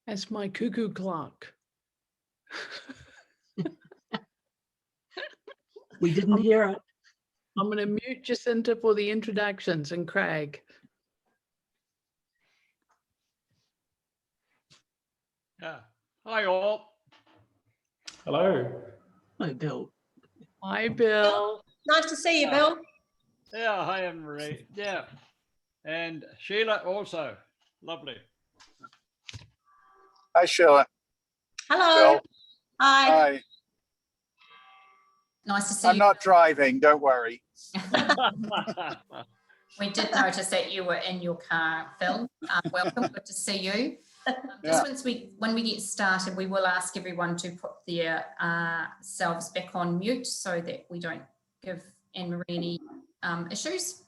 That's my cuckoo clock. We didn't hear it. I'm going to mute Jacinta for the introductions and Craig. Yeah. Hi all. Hello. Hello, Bill. Hi, Bill. Nice to see you, Bill. Yeah, hi AnnMarie. Yeah. And Sheila also. Lovely. Hi, Sheila. Hello. Bill. Hi. Hi. Nice to see I'm you. not driving, don't worry. We did notice that you were in your car, Phil. Welcome, good to see you. Yeah. Just when we get started, we will ask everyone to put their selves back on mute so that we don't give AnnMarie any issues.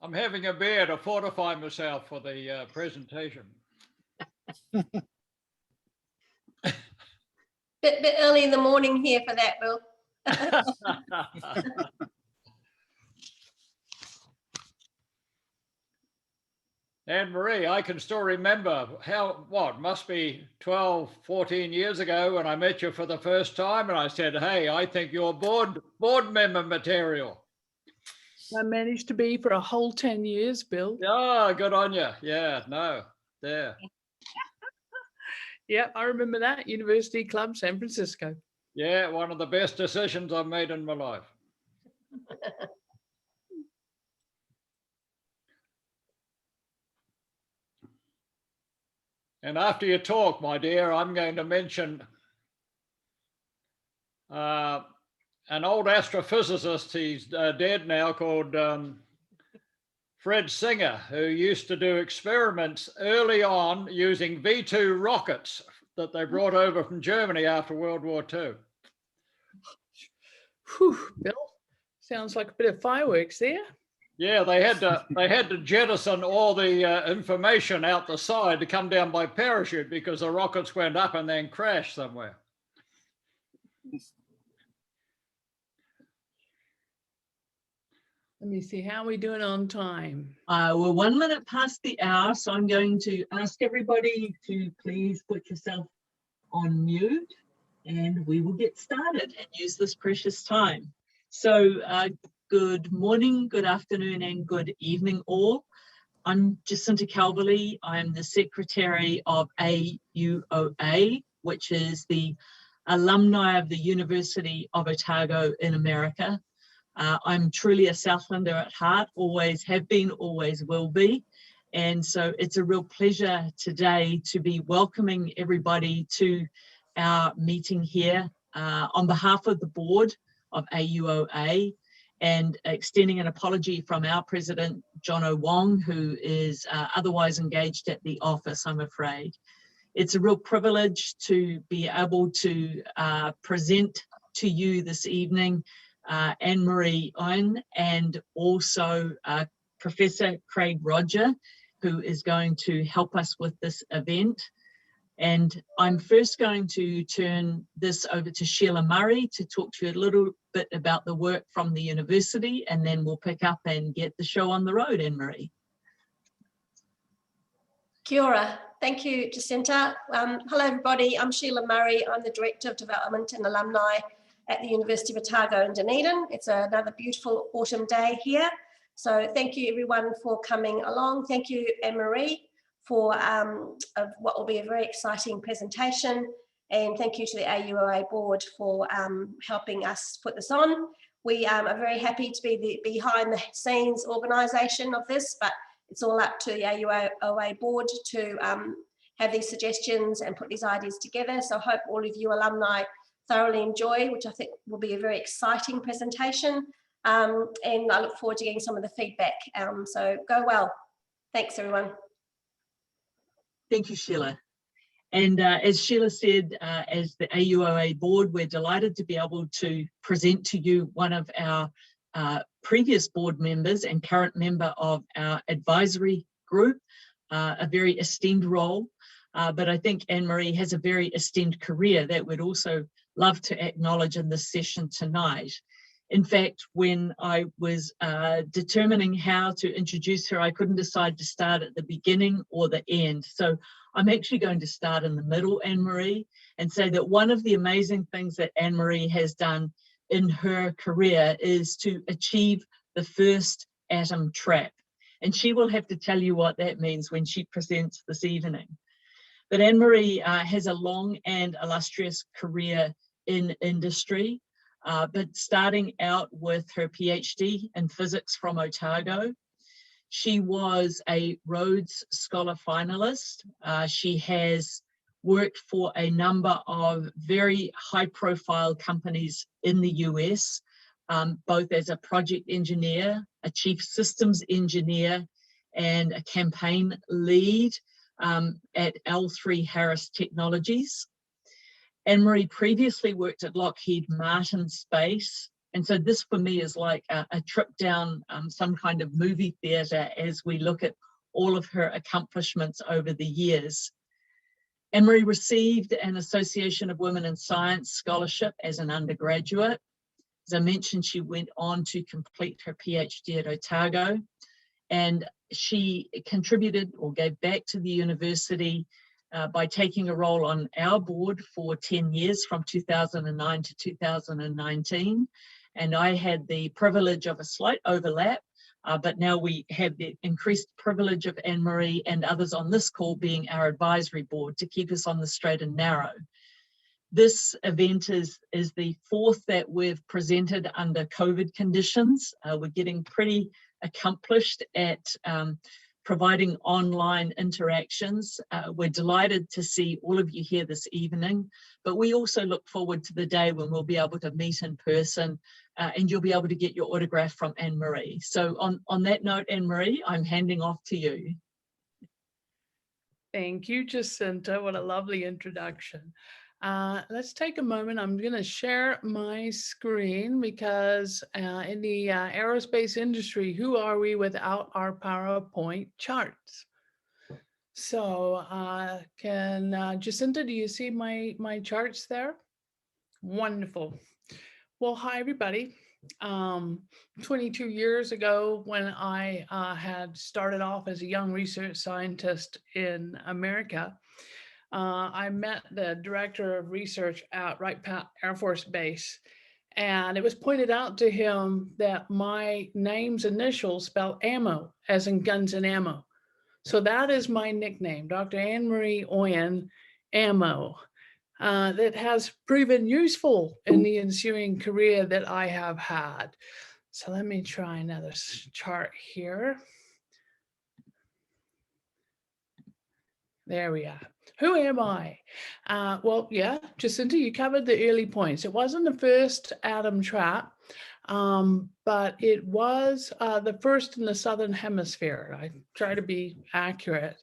I'm having a beer to fortify myself for the presentation. Bit early in the morning here for that, Bill. AnnMarie, I can still remember must be 12, 14 years ago when I met you for the first time and I said, hey, I think you're board member material. I managed to be for a whole 10 years, Bill. Yeah, good on you. Yeah, no, there. Yeah, I remember that. University Club, San Francisco. Yeah, one of the best decisions I've made in my life. And after your talk, my dear, I'm going to mention an old astrophysicist, he's dead now, called Fred Singer, who used to do experiments early on using V2 rockets that they brought over from Germany after World War II. Whew, Bill, sounds like a bit of fireworks there. Yeah, they had to jettison all the information out the side to come down by parachute because the rockets went up and then crashed somewhere. Let me see, how are we doing on time? We're 1 minute past the hour, so I'm going to ask everybody to please put yourself on mute and we will get started and use this precious time. So good morning, good afternoon and good evening all. I'm Jacinta Calverley. I'm the Secretary of AUOA, which is the alumni of the University of Otago in America. I'm truly a Southlander at heart, always have been, always will be. And so it's a real pleasure today to be welcoming everybody to our meeting here on behalf of the board of AUOA and extending an apology from our president, John Wong, who is otherwise engaged at the office, I'm afraid. It's a real privilege to be able to present to you this evening AnnMarie Oien and also Professor Craig Rodger, who is going to help us with this event. And I'm first going to turn this over to Sheila Murray to talk to you a little bit about the work from the university, and then we'll pick up and get the show on the road, AnnMarie. Kia ora. Thank you, Jacinta. Hello, everybody. I'm Sheila Murray. I'm the Director of Development and Alumni at the University of Otago in Dunedin. It's another beautiful autumn day here. So thank you, everyone, for coming along. Thank you, AnnMarie, for what will be a very exciting presentation. And thank you to the AUOA board for helping us put this on. We are very happy to be the behind the scenes organisation of this, but it's all up to the AUOA board to have these suggestions and put these ideas together. So I hope all of you alumni thoroughly enjoy, which I think will be a very exciting presentation. And I look forward to getting some of the feedback. So go well. Thanks, everyone. Thank you, Sheila. And as Sheila said, as the AUOA board, we're delighted to be able to present to you one of our previous board members and current member of our advisory group, a very esteemed role. But I think AnnMarie has a very esteemed career that we'd also love to acknowledge in this session tonight. In fact, when I was determining how to introduce her, I couldn't decide to start at the beginning or the end. So I'm actually going to start in the middle, AnnMarie, and say that one of the amazing things that AnnMarie has done in her career is to achieve the first atom trap. And she will have to tell you what that means when she presents this evening. But AnnMarie has a long and illustrious career in industry, but starting out with her PhD in physics from Otago. She was a Rhodes Scholar finalist. She has worked for a number of very high-profile companies in the US, both as a project engineer, a chief systems engineer, and a campaign lead at L3 Harris Technologies. AnnMarie previously worked at Lockheed Martin Space. And so this for me is like a trip down some kind of movie theater as we look at all of her accomplishments over the years. AnnMarie received an Association of Women in Science scholarship as an undergraduate. As I mentioned, she went on to complete her PhD at Otago, and she contributed or gave back to the university by taking a role on our board for 10 years from 2009 to 2019. And I had the privilege of a slight overlap, but now we have the increased privilege of AnnMarie and others on this call being our advisory board to keep us on the straight and narrow. This event is the fourth that we've presented under COVID conditions. We're getting pretty accomplished at providing online interactions. We're delighted to see all of you here this evening, but we also look forward to the day when we'll be able to meet in person and you'll be able to get your autograph from AnnMarie. So on that note, AnnMarie, I'm handing off to you. Thank you, Jacinta. What a lovely introduction. Let's take a moment. I'm going to share my screen because in the aerospace industry, who are we without our PowerPoint charts? So Jacinta, do you see my charts there? Wonderful. Well, hi, everybody. 22 years ago, when I had started off as a young research scientist in America, I met the director of research at Wright-Patt Air Force Base, and it was pointed out to him that my name's initials spell ammo, as in guns and ammo. So that is my nickname, Dr. AnnMarie Oien, Ammo. That has proven useful in the ensuing career that I have had. So let me try another chart here. There we are. Who am I? Well, yeah, Jacinta, you covered the early points. It wasn't the first atom trap, but it was the first in the Southern Hemisphere. I try to be accurate.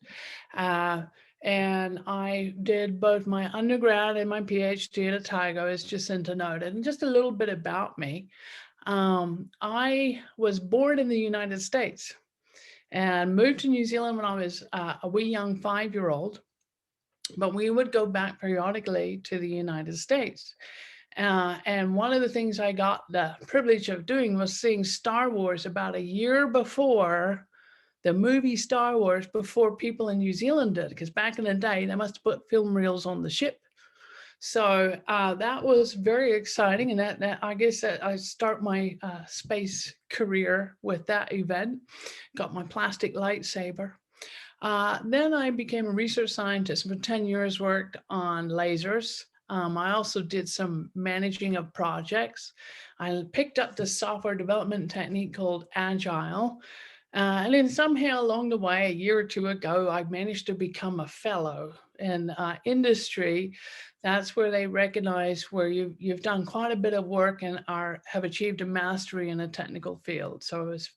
And I did both my undergrad and my PhD at Otago, as Jacinta noted. And just a little bit about me. I was born in the United States and moved to New Zealand when I was a wee young 5-year-old. But we would go back periodically to the United States. And one of the things I got the privilege of doing was seeing Star Wars about a year before the movie Star Wars, before people in New Zealand did, because back in the day, they must have put film reels on the ship. So that was very exciting. And that I guess that I start my space career with that event, got my plastic lightsaber. Then I became a research scientist. For 10 years, worked on lasers. I also did some managing of projects. I picked up the software development technique called Agile. And then somehow along the way, a year or two ago, I managed to become a fellow in industry. That's where they recognize where you've done quite a bit of work and have achieved a mastery in a technical field. So I was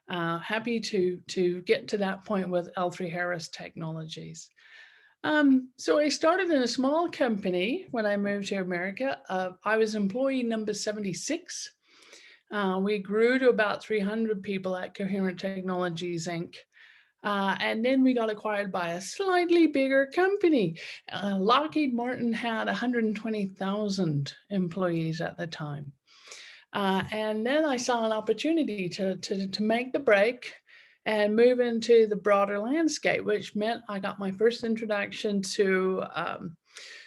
happy to get to that point with L3 Harris Technologies. So I started in a small company when I moved to America. I was employee number 76. We grew to about 300 people at Coherent Technologies, Inc. And then we got acquired by a slightly bigger company. Lockheed Martin had 120,000 employees at the time. And then I saw an opportunity to make the break and move into the broader landscape, which meant I got my first introduction to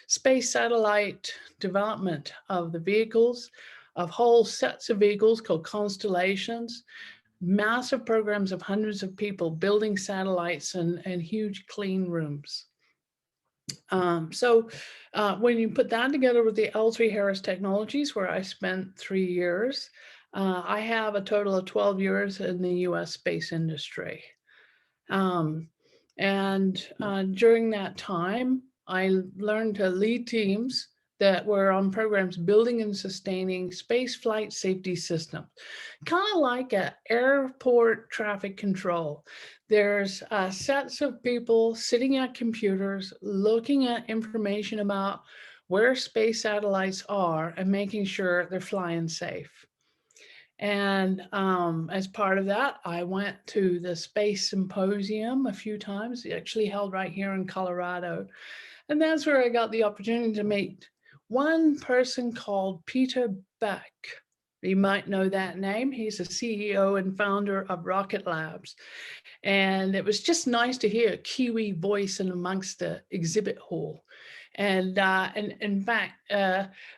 space satellite development of the vehicles, of whole sets of vehicles called constellations, massive programs of hundreds of people building satellites and huge clean rooms. So when you put that together with the L3Harris Technologies, where I spent 3 years, I have a total of 12 years in the US space industry. During that time, I learned to lead teams that were on programs building and sustaining space flight safety systems, kind of like an airport traffic control. There's sets of people sitting at computers, looking at information about where space satellites are and making sure they're flying safe. And as part of that, I went to the Space Symposium a few times, actually held right here in Colorado. And that's where I got the opportunity to meet one person called Peter Beck. You might know that name. He's the CEO and founder of Rocket Labs. And it was just nice to hear a Kiwi voice in amongst the exhibit hall. And in fact,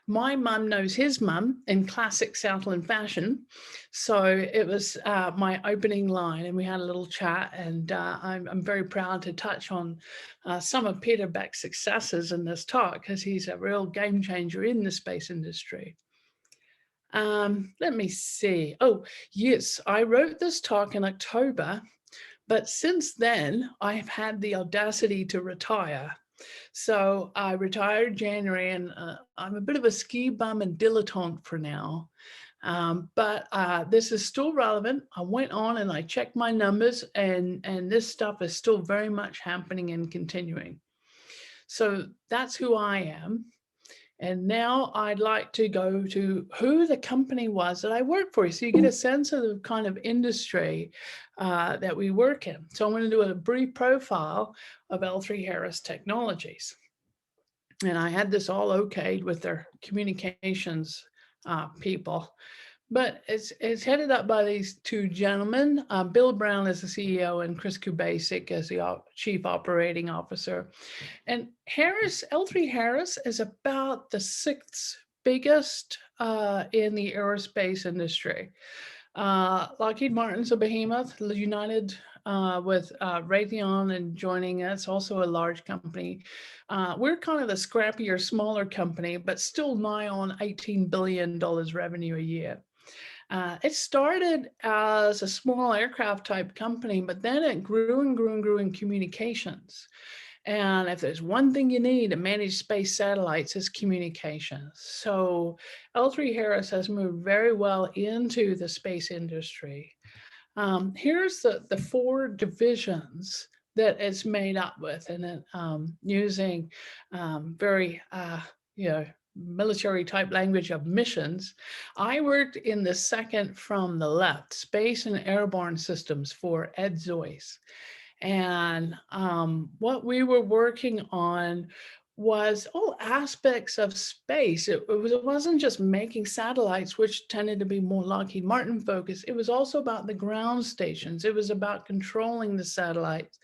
my mum knows his mum in classic Southland fashion. So it was my opening line, and we had a little chat. And I'm very proud to touch on some of Peter Beck's successes in this talk, because he's a real game changer in the space industry. Let me see. Oh, yes, I wrote this talk in October, but since then I've had the audacity to retire. So I retired January, and I'm a bit of a ski bum and dilettante for now. But this is still relevant. I went on and I checked my numbers, and this stuff is still very much happening and continuing. So that's who I am. And now I'd like to go to who the company was that I work for, so you get a sense of the kind of industry that we work in. So I'm going to do a brief profile of L3Harris Technologies. And I had this all okayed with their communications people. But it's headed up by these two gentlemen. Bill Brown is the CEO and Chris Kubasik as the Chief Operating Officer. And L3Harris is about the 6th biggest in the aerospace industry. Lockheed Martin's a behemoth, united with Raytheon and joining us, also a large company. We're kind of the scrappier, smaller company, but still nigh on $18 billion revenue a year. It started as a small aircraft type company, but then it grew and grew and grew in communications. And if there's one thing you need to manage space satellites, it's communications. So L3Harris has moved very well into the space industry. Here's the 4 divisions that it's made up with, and it, using very, military type language of missions. I worked in the second from the left, Space and Airborne Systems for Ed Zoyce. And what we were working on was all aspects of space. It wasn't just making satellites, which tended to be more Lockheed Martin focused. It was also about the ground stations. It was about controlling the satellites.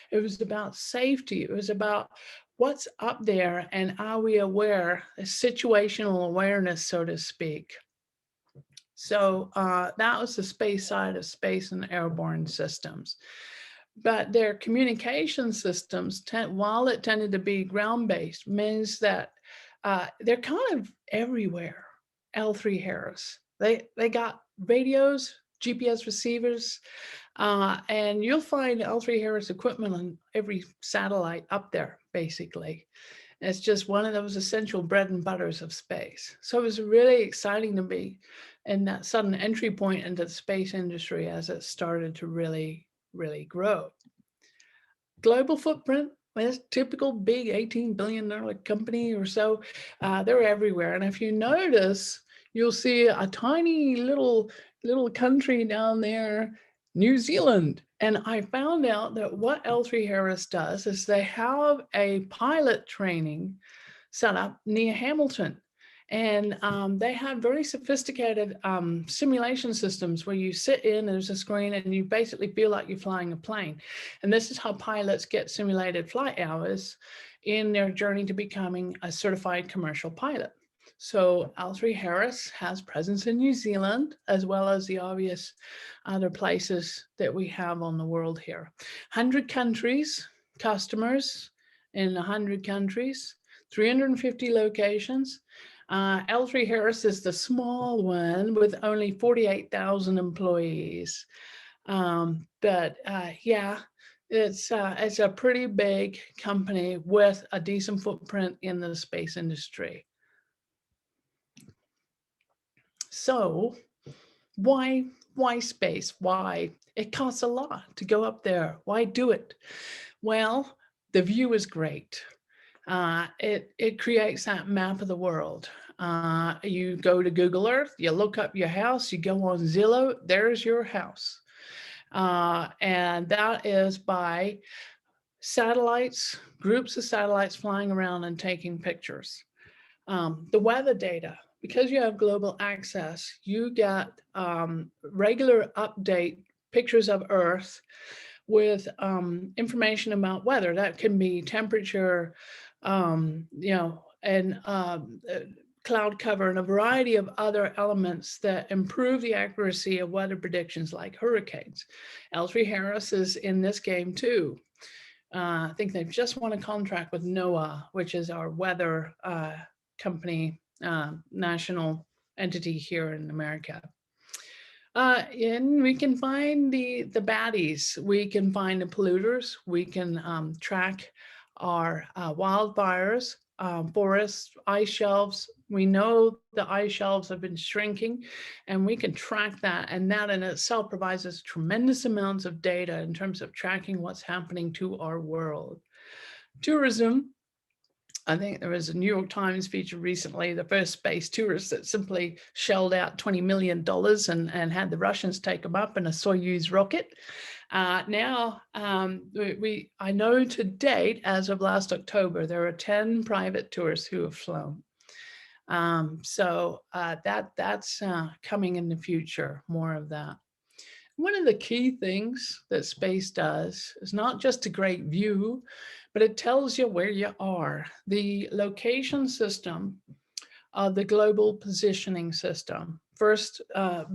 It was about safety. It was about what's up there and are we aware, situational awareness, so to speak. So that was the space side of Space and Airborne Systems. But their communication systems, while it tended to be ground-based, means that they're kind of everywhere, L3Harris. They got radios, GPS receivers, and you'll find L3Harris equipment on every satellite up there, basically. It's just one of those essential bread and butters of space. So it was really exciting to be in that sudden entry point into the space industry as it started to really grow. Global footprint, well, typical big $18 billion company or so. They're everywhere. And if you notice, you'll see a tiny little country down there, New Zealand. And I found out that what L3Harris does is they have a pilot training set up near Hamilton. And they have very sophisticated simulation systems where you sit in, there's a screen, and you basically feel like you're flying a plane. And this is how pilots get simulated flight hours in their journey to becoming a certified commercial pilot. So L3Harris has presence in New Zealand, as well as the obvious other places that we have on the world here. 100 countries, customers in 100 countries, 350 locations. L3Harris is the small one with only 48,000 employees. Yeah, it's a pretty big company with a decent footprint in the space industry. So why space? Why? It costs a lot to go up there. Why do it? Well, the view is great. It creates that map of the world. You go to Google Earth, you look up your house, you go on Zillow, there's your house. And that is by satellites, groups of satellites flying around and taking pictures. The weather data, because you have global access, you get regular update pictures of Earth with information about weather. That can be temperature, and cloud cover, and a variety of other elements that improve the accuracy of weather predictions like hurricanes. L3Harris is in this game too. I think they've just won a contract with NOAA, which is our weather company, national entity here in America. And we can find the baddies. We can find the polluters. We can track our wildfires, forests, ice shelves. We know the ice shelves have been shrinking, and we can track that. And that in itself provides us tremendous amounts of data in terms of tracking what's happening to our world. Tourism. I think there was a New York Times feature recently, the first space tourist that simply shelled out $20 million and had the Russians take them up in a Soyuz rocket. Now, I know to date, as of last October, there are 10 private tourists who have flown. That's coming in the future, more of that. One of the key things that space does is not just a great view, but it tells you where you are. The location system, the global positioning system, first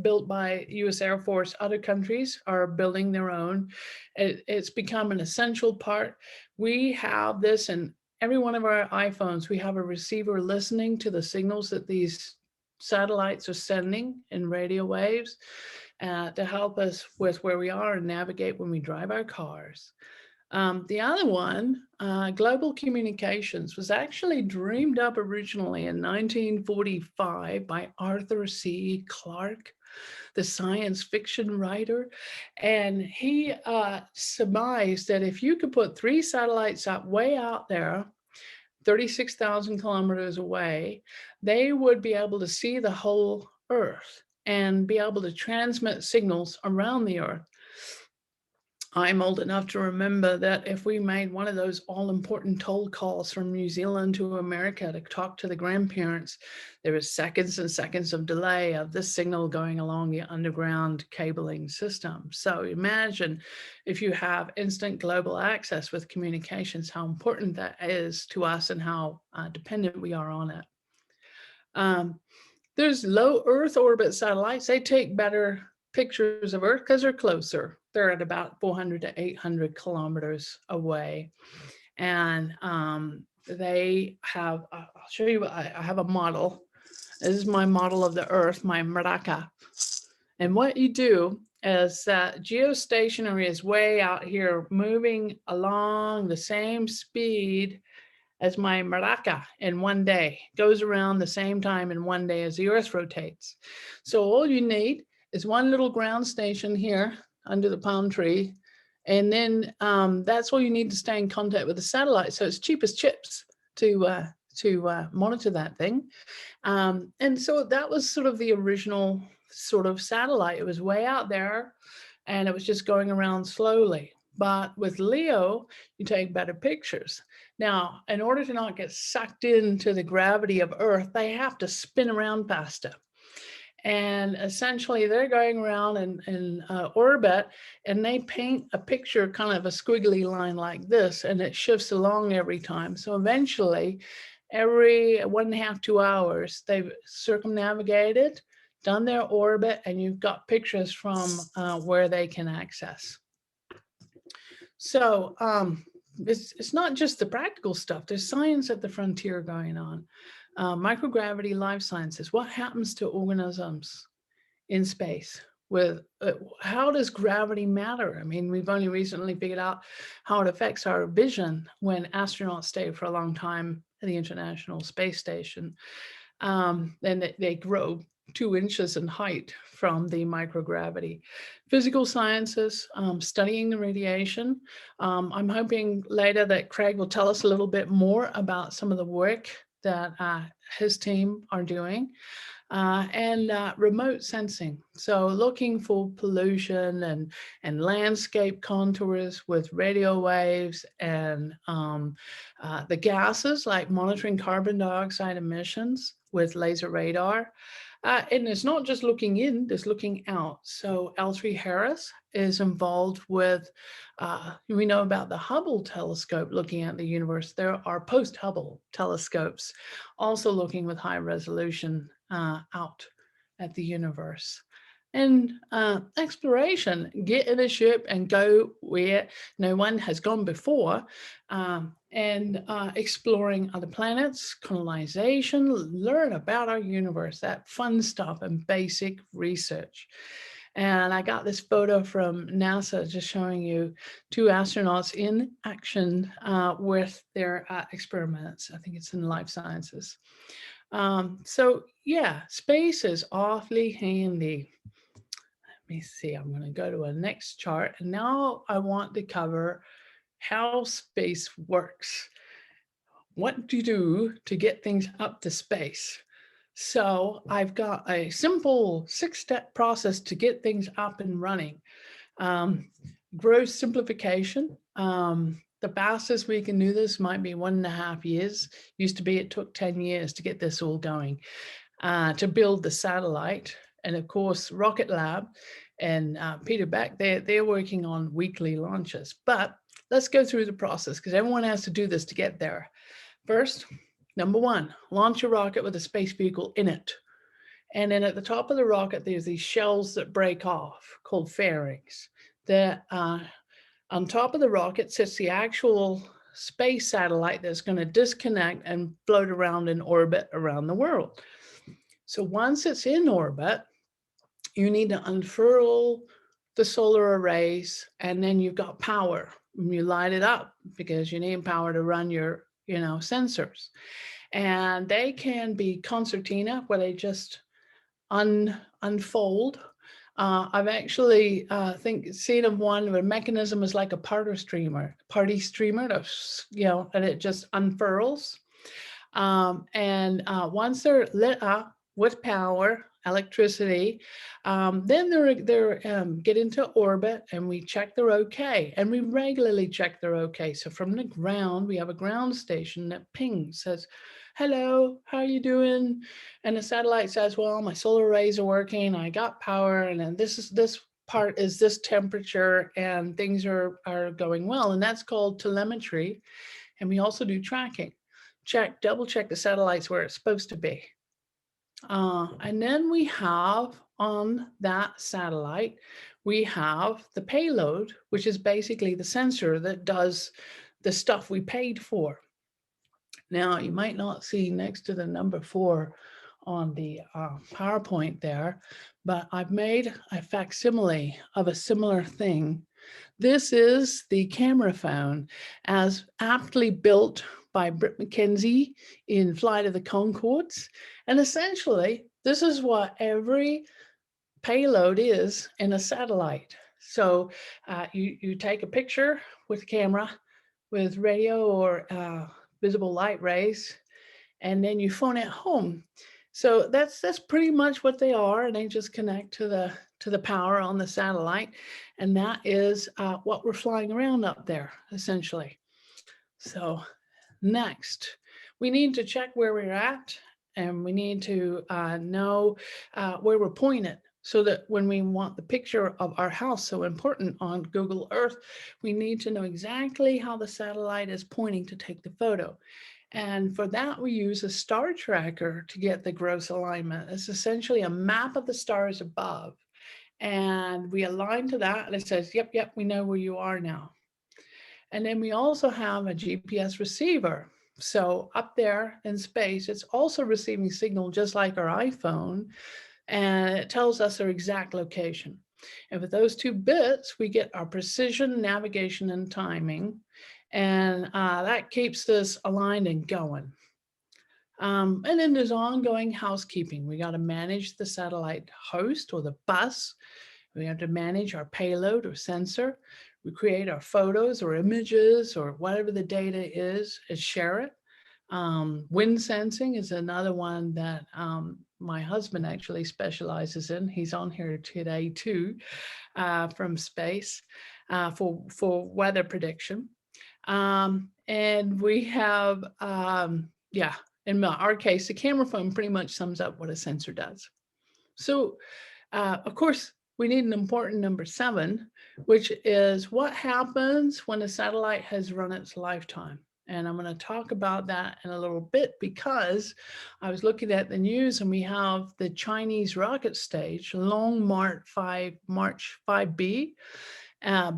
built by US Air Force, other countries are building their own. It's become an essential part. We have this in every one of our iPhones. We have a receiver listening to the signals that these satellites are sending in radio waves to help us with where we are and navigate when we drive our cars. The other one, global communications, was actually dreamed up originally in 1945 by Arthur C. Clarke, the science fiction writer. And he surmised that if you could put 3 satellites up way out there, 36,000 kilometers away, they would be able to see the whole Earth and be able to transmit signals around the Earth. I'm old enough to remember that if we made one of those all-important toll calls from New Zealand to America to talk to the grandparents, there was seconds and seconds of delay of this signal going along the underground cabling system. So imagine if you have instant global access with communications, how important that is to us and how dependent we are on it. There's low Earth orbit satellites. They take better pictures of Earth because they're closer. They're at about 400 to 800 kilometers away. And they have, I'll show you, I have a model. This is my model of the Earth, my maraca. And what you do is that geostationary is way out here moving along the same speed as my maraca in one day. Goes around the same time in one day as the Earth rotates. So all you need is one little ground station here under the palm tree. And then that's all you need to stay in contact with the satellite. So it's cheap as chips to monitor that thing. And so that was sort of the original sort of satellite. It was way out there and it was just going around slowly. But with LEO, you take better pictures. Now, in order to not get sucked into the gravity of Earth, they have to spin around faster. And essentially, they're going around in orbit, and they paint a picture, kind of a squiggly line like this, and it shifts along every time. So eventually, every 1.5, 2 hours, they've circumnavigated, done their orbit, and you've got pictures from where they can access. So it's not just the practical stuff. There's science at the frontier going on. Microgravity life sciences. What happens to organisms in space? With how does gravity matter? I mean, we've only recently figured out how it affects our vision when astronauts stay for a long time at the International Space Station. Then they grow 2 inches in height from the microgravity. Physical sciences, studying the radiation. I'm hoping later that Craig will tell us a little bit more about some of the work that his team are doing. And remote sensing. So looking for pollution and landscape contours with radio waves and the gases, like monitoring carbon dioxide emissions with laser radar. And it's not just looking in, it's looking out. So L3 Harris is involved with, we know about the Hubble telescope looking at the universe. There are post-Hubble telescopes also looking with high resolution out at the universe. And exploration, get in a ship and go where no one has gone before, and exploring other planets, colonization, learn about our universe, that fun stuff and basic research. And I got this photo from NASA just showing you 2 astronauts in action with their experiments. I think it's in life sciences. So yeah, space is awfully handy. Let me see, I'm going to go to a next chart. And now I want to cover how space works. What do you do to get things up to space? So I've got a simple 6-step process to get things up and running. Gross simplification. The fastest we can do this might be 1.5 years. Used to be it took 10 years to get this all going, to build the satellite. And of course, Rocket Lab and Peter Beck, they're working on weekly launches. But let's go through the process because everyone has to do this to get there. First, number 1, launch your rocket with a space vehicle in it. And then at the top of the rocket, there's these shells that break off called fairings. That on top of the rocket sits the actual space satellite that's going to disconnect and float around in orbit around the world. So once it's in orbit, you need to unfurl the solar arrays, and then you've got power. You light it up because you need power to run your, sensors. And they can be concertina, where they just unfold. I've actually seen of one where the mechanism is like a party streamer, and it just unfurls. And once they're lit up with power, electricity, then they're get into orbit, and we check they're okay. And we regularly check they're okay. So from the ground, we have a ground station that pings, says, "Hello, how are you doing?" And the satellite says, "Well, my solar arrays are working. I got power, and then this part is this temperature, and things are going well." And that's called telemetry. And we also do tracking. Double check the satellites where it's supposed to be. And then we have on that satellite, we have the payload, which is basically the sensor that does the stuff we paid for. Now, you might not see next to the number 4 on the PowerPoint there, but I've made a facsimile of a similar thing. This is the camera phone, as aptly built by Britt McKenzie in Flight of the Conchords. And essentially, this is what every payload is in a satellite. So you take a picture with a camera with radio or visible light rays, and then you phone it home. So that's pretty much what they are, and they just connect to the power on the satellite, and that is what we're flying around up there essentially. So next, we need to check where we're at, and we need to know where we're pointed, so that when we want the picture of our house, so important on Google Earth, we need to know exactly how the satellite is pointing to take the photo. And for that, we use a star tracker to get the gross alignment. It's essentially a map of the stars above. And we align to that, and it says, yep, we know where you are now. And then we also have a GPS receiver. So up there in space, it's also receiving signal just like our iPhone, and it tells us our exact location. And with those 2 bits, we get our precision, navigation, and timing. And that keeps this aligned and going. And then there's ongoing housekeeping. We got to manage the satellite host or the bus. We have to manage our payload or sensor. We create our photos or images or whatever the data is and share it. Wind sensing is another one that my husband actually specializes in. He's on here today too, from space for weather prediction. And we have, in our case, the camera phone pretty much sums up what a sensor does. So, of course, we need an important number 7, which is what happens when a satellite has run its lifetime. And I'm going to talk about that in a little bit, because I was looking at the news and we have the Chinese rocket stage, Long March 5B,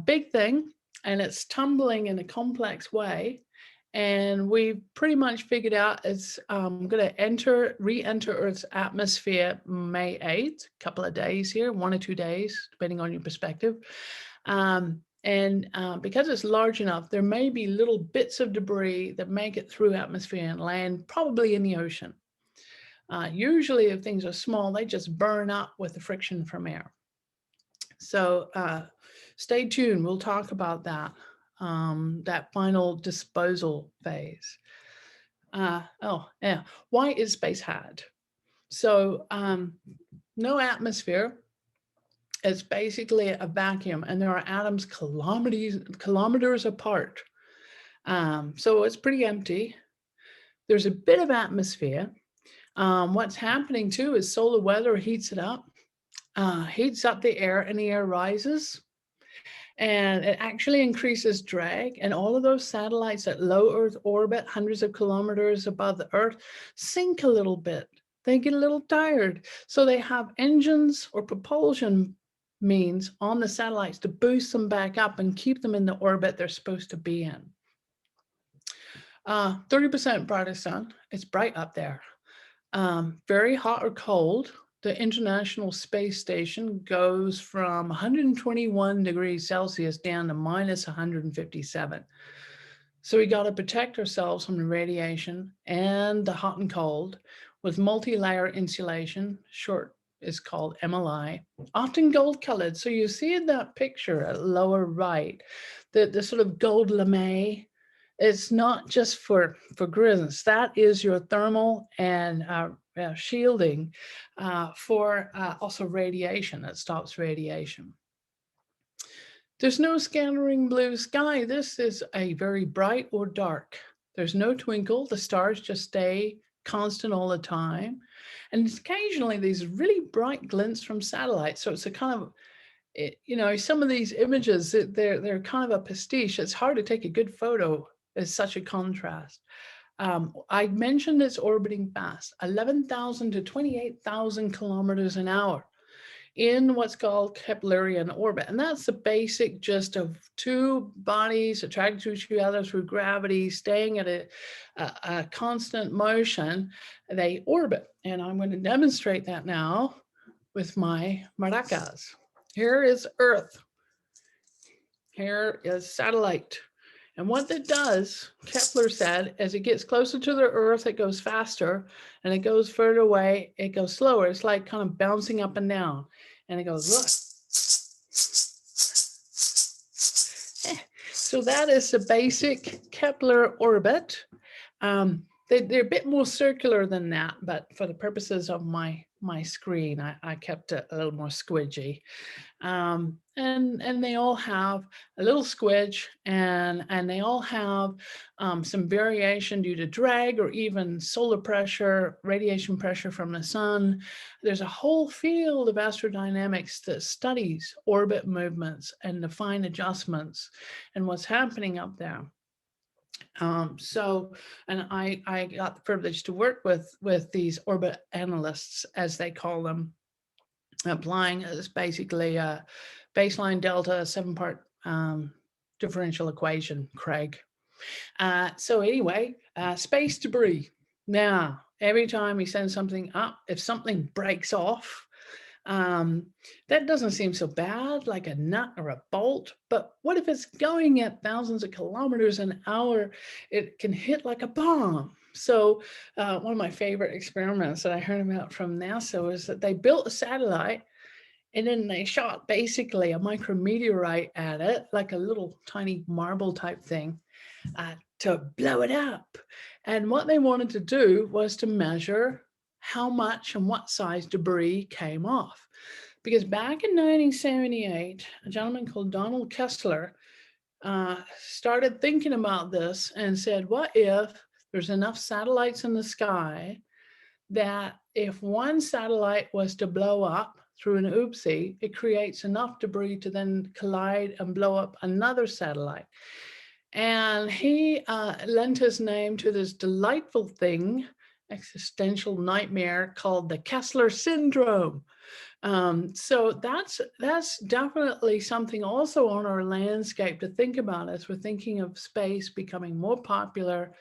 big thing, and it's tumbling in a complex way. And we pretty much figured out it's going to re-enter Earth's atmosphere May 8th, a couple of days here, 1 or 2 days, depending on your perspective. Because it's large enough, there may be little bits of debris that make it through atmosphere and land probably in the ocean. Usually if things are small, they just burn up with the friction from air. So stay tuned, we'll talk about that. That final disposal phase. Why is space hot? So no atmosphere. It's basically a vacuum, and there are atoms kilometers apart. So it's pretty empty. There's a bit of atmosphere. What's happening too is solar weather heats it up, heats up the air, and the air rises. And it actually increases drag, and all of those satellites at low Earth orbit, hundreds of kilometers above the Earth, sink a little bit. They get a little tired. So they have engines or propulsion means on the satellites to boost them back up and keep them in the orbit they're supposed to be in. 30% brighter sun. It's bright up there. Very hot or cold. The International Space Station goes from 121 degrees Celsius down to minus 157. So we got to protect ourselves from the radiation and the hot and cold with multi-layer insulation, short is called MLI, often gold colored. So you see in that picture at lower right, the sort of gold lame. It's not just for grids. That is your thermal and shielding for also radiation. It stops radiation. There's no scattering blue sky. This is a very bright or dark. There's no twinkle. The stars just stay constant all the time. And occasionally these really bright glints from satellites. So it's a kind of, some of these images, they're kind of a pastiche. It's hard to take a good photo. It's such a contrast. I mentioned it's orbiting fast, 11,000 to 28,000 kilometers an hour in what's called Keplerian orbit. And that's the basic gist of 2 bodies attracted to each other through gravity, staying at a constant motion. They orbit. And I'm going to demonstrate that now with my maracas. Here is Earth. Here is satellite. And what it does, Kepler said, as it gets closer to the Earth, it goes faster, and it goes further away, it goes slower. It's like kind of bouncing up and down. And it goes, look. So that is the basic Kepler orbit. they're a bit more circular than that, but for the purposes of my screen, I kept it a little more squidgy. And they all have a little squidge, and they all have some variation due to drag or even solar pressure, radiation pressure from the sun. There's a whole field of astrodynamics that studies orbit movements and the fine adjustments and what's happening up there. And I got the privilege to work with these orbit analysts, as they call them, applying as basically a baseline delta 7-part differential equation, Craig. So anyway, space debris. Now, every time we send something up, if something breaks off, that doesn't seem so bad, like a nut or a bolt. But what if it's going at thousands of kilometers an hour? It can hit like a bomb. So one of my favorite experiments that I heard about from NASA was that they built a satellite, and then they shot basically a micrometeorite at it, like a little tiny marble type thing, to blow it up. And what they wanted to do was to measure how much and what size debris came off. Because back in 1978, a gentleman called Donald Kessler started thinking about this and said, what if there's enough satellites in the sky that if one satellite was to blow up through an oopsie, it creates enough debris to then collide and blow up another satellite. And he lent his name to this delightful thing, existential nightmare called the Kessler syndrome. So that's definitely something also on our landscape to think about as we're thinking of space becoming more popular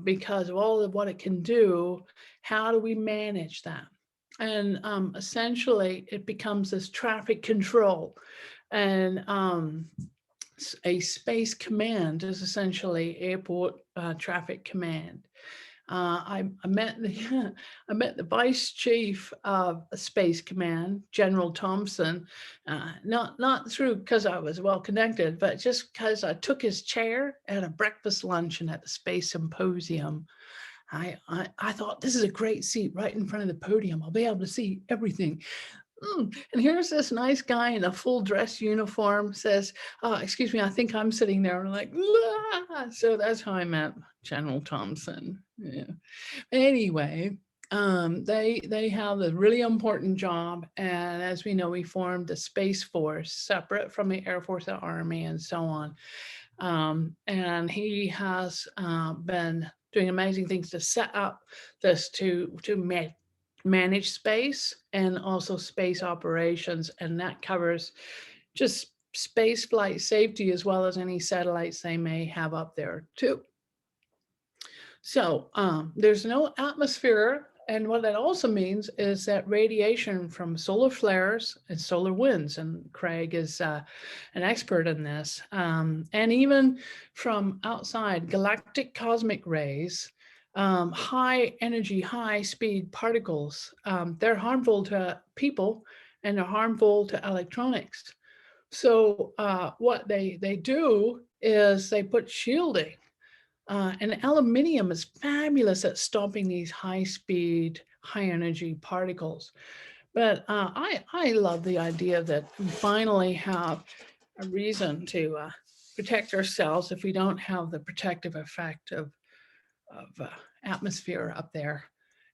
because of all of what it can do. How do we manage that? And essentially, it becomes this traffic control. And a space command is essentially airport traffic command. I met the vice chief of Space Command, General Thompson, not through because I was well connected, but just because I took his chair at a breakfast luncheon at the Space Symposium. I thought, this is a great seat right in front of the podium. I'll be able to see everything. And here's this nice guy in a full dress uniform says, excuse me, I think I'm sitting there. And I'm like, ah! So that's how I met General Thompson. Yeah. Anyway, they have a really important job. And as we know, we formed the Space Force separate from the Air Force and Army and so on. And he has been doing amazing things to set up this to manage space and also space operations, and that covers just space flight safety as well as any satellites they may have up there too. So there's no atmosphere, and what that also means is that radiation from solar flares and solar winds, and Craig is an expert in this, and even from outside galactic cosmic rays, high energy, high speed particles, they're harmful to people and they're harmful to electronics. So what they do is they put shielding, and aluminium is fabulous at stopping these high speed, high energy particles. But I love the idea that we finally have a reason to protect ourselves if we don't have the protective effect of atmosphere up there.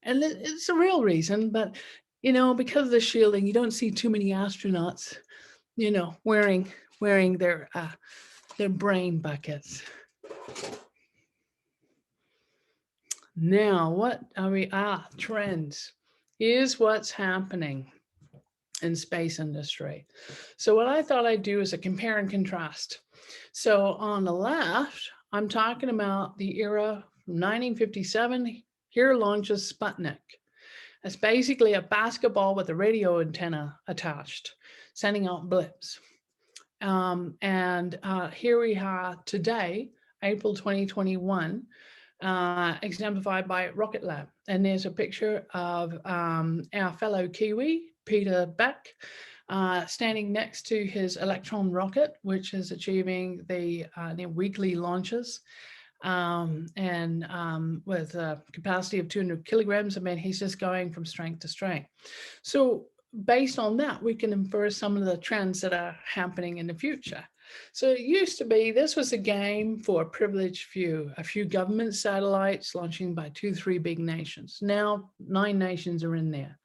And it's a real reason, but because of the shielding, you don't see too many astronauts, wearing their brain buckets. Now, what are we? Trends. Here's what's happening in space industry. So what I thought I'd do is a compare and contrast. So on the left, I'm talking about the era from 1957. Here launches Sputnik. It's basically a basketball with a radio antenna attached, sending out blips. And here we have today, April 2021, exemplified by Rocket Lab. And there's a picture of our fellow Kiwi, Peter Beck, standing next to his Electron rocket, which is achieving the weekly launches. with a capacity of 200 kilograms, I mean, he's just going from strength to strength. So based on that, we can infer some of the trends that are happening in the future. So it used to be, this was a game for a privileged few, a few government satellites launching by 2-3 big nations. Now 9 nations are in there.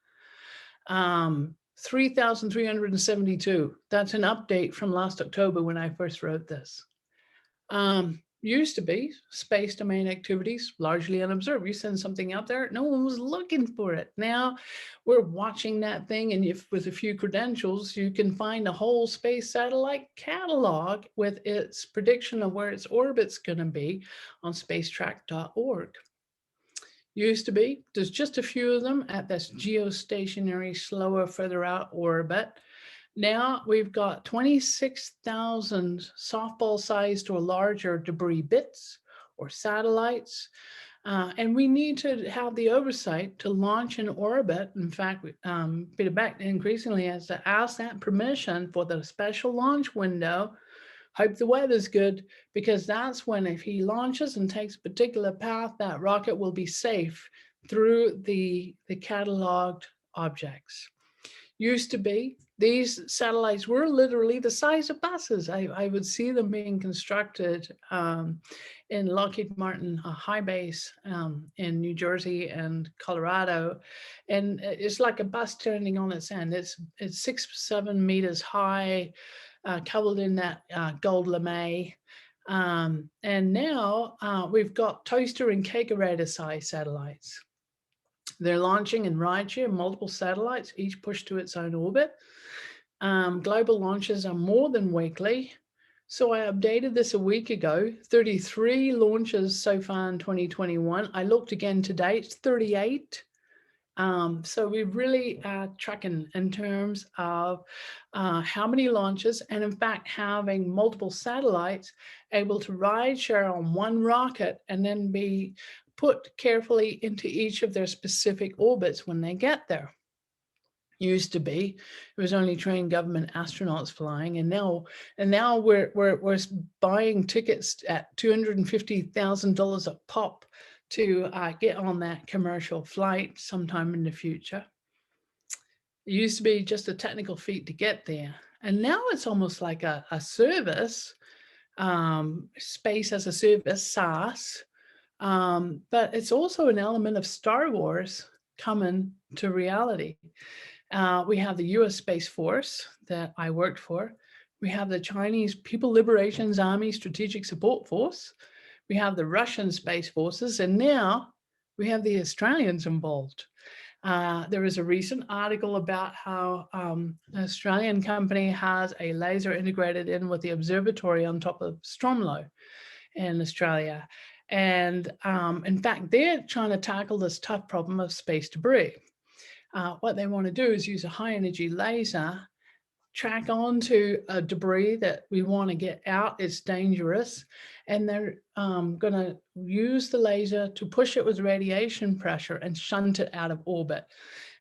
3,372. That's an update from last October when I first wrote this. Used to be space domain activities largely unobserved. You send something out there, no one was looking for it. Now we're watching that thing, and if with a few credentials, you can find a whole space satellite catalog with its prediction of where its orbit's going to be on spacetrack.org. Used to be, there's just a few of them at this geostationary, slower, further out orbit. Now we've got 26,000 softball-sized or larger debris bits or satellites, and we need to have the oversight to launch an orbit. In fact, Peter Beck increasingly has to ask that permission for the special launch window. Hope the weather's good, because that's when, if he launches and takes a particular path, that rocket will be safe through the cataloged objects. Used to be, these satellites were literally the size of buses. I would see them being constructed in Lockheed Martin high base in New Jersey and Colorado. And it's like a bus turning on its end. It's 6-7 meters high, covered in that gold lame. And now we've got toaster and kegerator size satellites. They're launching in rideshare, multiple satellites, each pushed to its own orbit. Global launches are more than weekly. So I updated this a week ago, 33 launches so far in 2021. I looked again today, it's 38. So we really are tracking in terms of how many launches, and in fact, having multiple satellites able to ride share on one rocket and then be put carefully into each of their specific orbits when they get there. Used to be, it was only trained government astronauts flying, and now we're buying tickets at $250,000 a pop to get on that commercial flight sometime in the future. It used to be just a technical feat to get there, and now it's almost like a service, space as a service, SaaS. But it's also an element of Star Wars coming to reality. We have the US Space Force that I worked for. We have the Chinese People Liberation Army Strategic Support Force. We have the Russian Space Forces, and now we have the Australians involved. There is a recent article about how an Australian company has a laser integrated in with the observatory on top of Stromlo in Australia. And in fact, they're trying to tackle this tough problem of space debris. What they want to do is use a high energy laser, track onto a debris that we want to get out. It's dangerous. And they're going to use the laser to push it with radiation pressure and shunt it out of orbit.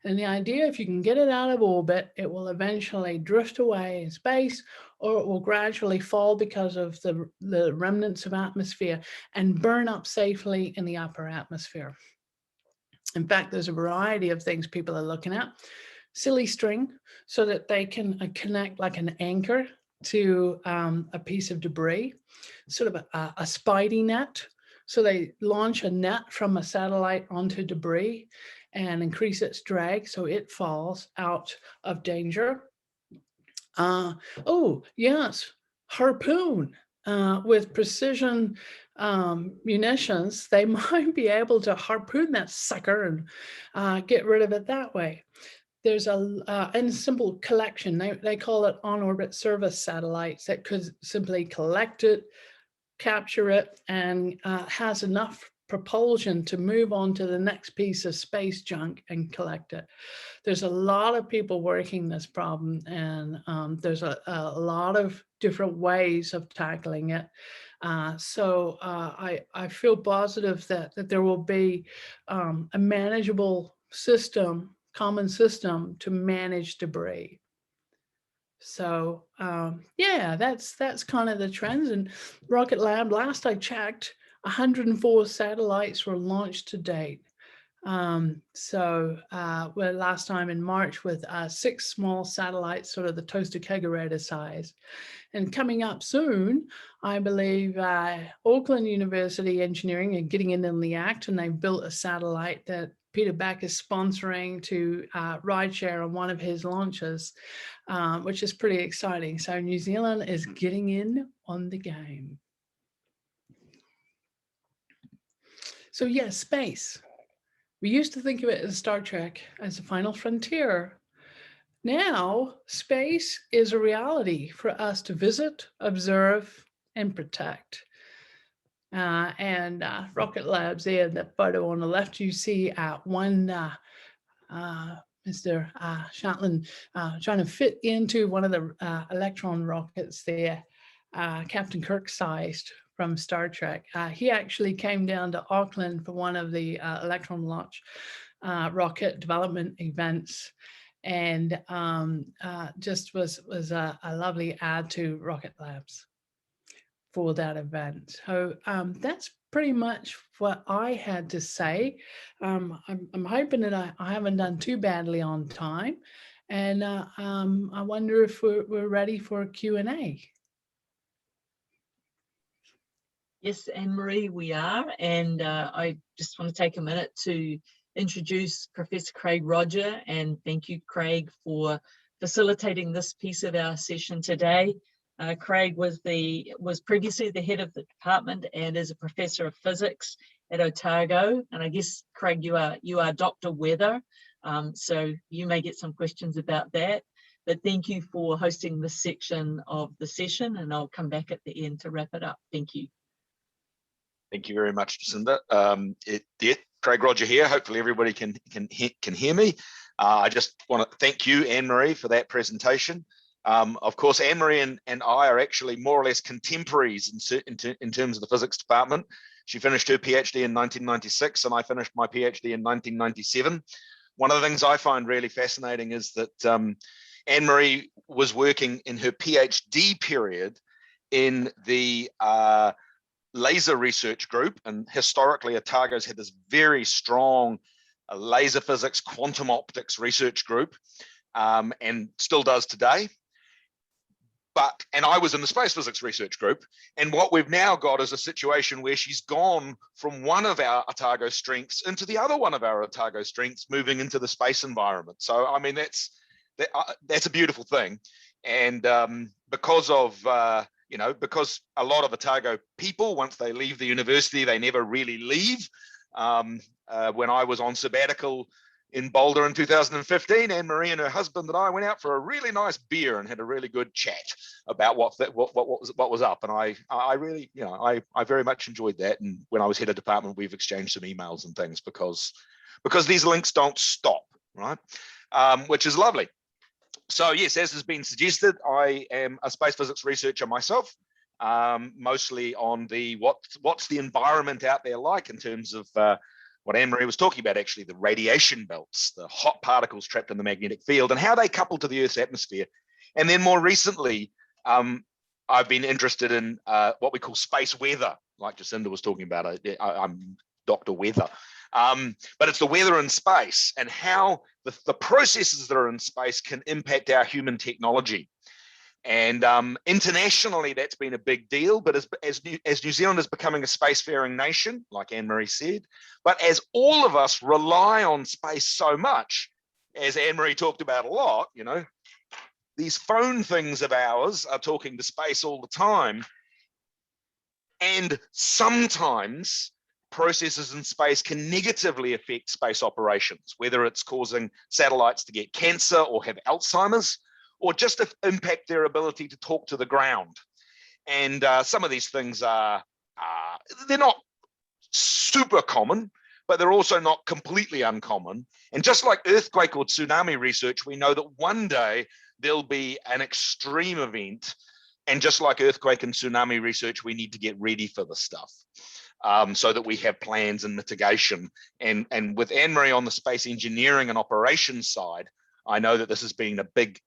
And the idea, if you can get it out of orbit, it will eventually drift away in space, or it will gradually fall because of the remnants of atmosphere and burn up safely in the upper atmosphere. In fact, there's a variety of things people are looking at. Silly string, so that they can connect like an anchor to a piece of debris, sort of a Spidey net. So they launch a net from a satellite onto debris and increase its drag so it falls out of danger. Oh, yes, harpoon. With precision munitions, they might be able to harpoon that sucker and get rid of it that way. There's a simple collection. They call it on-orbit service satellites that could simply collect it, capture it, and has enough propulsion to move on to the next piece of space junk and collect it. There's a lot of people working this problem, and there's a lot of different ways of tackling it. So I feel positive that there will be a manageable system, common system to manage debris. So yeah, that's kind of the trends. And Rocket Lab, last I checked, 104 satellites were launched to date. Well, last time in March with 6 small satellites, sort of the toaster kegerator size. And coming up soon, I believe Auckland University Engineering are getting in the act, and they've built a satellite that Peter Beck is sponsoring to rideshare on one of his launches, which is pretty exciting. So New Zealand is getting in on the game. So yes, space. We used to think of it as Star Trek, as the final frontier. Now, space is a reality for us to visit, observe, and protect. Rocket Labs there, the photo on the left, you see Mr. Shantlin trying to fit into one of the Electron rockets there, Captain Kirk-sized from Star Trek. He actually came down to Auckland for one of the Electron launch rocket development events, and just was a lovely add to Rocket Labs for that event. So that's pretty much what I had to say. I'm hoping that I haven't done too badly on time, and I wonder if we're ready for Q&A. Yes, AnnMarie, we are. And I just want to take a minute to introduce Professor Craig Rodger, and thank you, Craig, for facilitating this piece of our session today. Craig was previously the head of the department and is a professor of physics at Otago. And I guess, Craig, you are Dr. Weather, so you may get some questions about that. But thank you for hosting this section of the session, and I'll come back at the end to wrap it up. Thank you. Thank you very much, Jacinda. Craig Rodger here. Hopefully everybody can hear me. I just want to thank you, AnnMarie, for that presentation. Of course, AnnMarie and I are actually more or less contemporaries in terms of the physics department. She finished her PhD in 1996, and I finished my PhD in 1997. One of the things I find really fascinating is that AnnMarie was working in her PhD period in the laser research group, and historically Otago's had this very strong laser physics, quantum optics research group, and still does today. And I was in the space physics research group, and what we've now got is a situation where she's gone from one of our Otago strengths into the other one of our Otago strengths, moving into the space environment. So I mean, that's a beautiful thing. And because a lot of Otago people, once they leave the university, they never really leave. When I was on sabbatical in Boulder in 2015, AnnMarie and her husband and I went out for a really nice beer and had a really good chat about what was up. And I really, I very much enjoyed that. And when I was head of department, we've exchanged some emails and things because these links don't stop, right? Which is lovely. So yes, as has been suggested, I am a space physics researcher myself, mostly on what's the environment out there like in terms of what AnnMarie was talking about, actually, the radiation belts, the hot particles trapped in the magnetic field and how they couple to the Earth's atmosphere. And then more recently, I've been interested in what we call space weather, like Jacinda was talking about. I'm Dr. Weather. But it's the weather in space and how the processes that are in space can impact our human technology. And internationally, that's been a big deal. But as New Zealand is becoming a spacefaring nation, like AnnMarie said, but as all of us rely on space so much, as AnnMarie talked about a lot, these phone things of ours are talking to space all the time. And sometimes processes in space can negatively affect space operations, whether it's causing satellites to get cancer or have Alzheimer's, or just impact their ability to talk to the ground. And some of these things they're not super common, but they're also not completely uncommon. And just like earthquake or tsunami research, we know that one day there'll be an extreme event. And just like earthquake and tsunami research, we need to get ready for this stuff so that we have plans and mitigation. And with AnnMarie on the space engineering and operations side, I know that this has been a big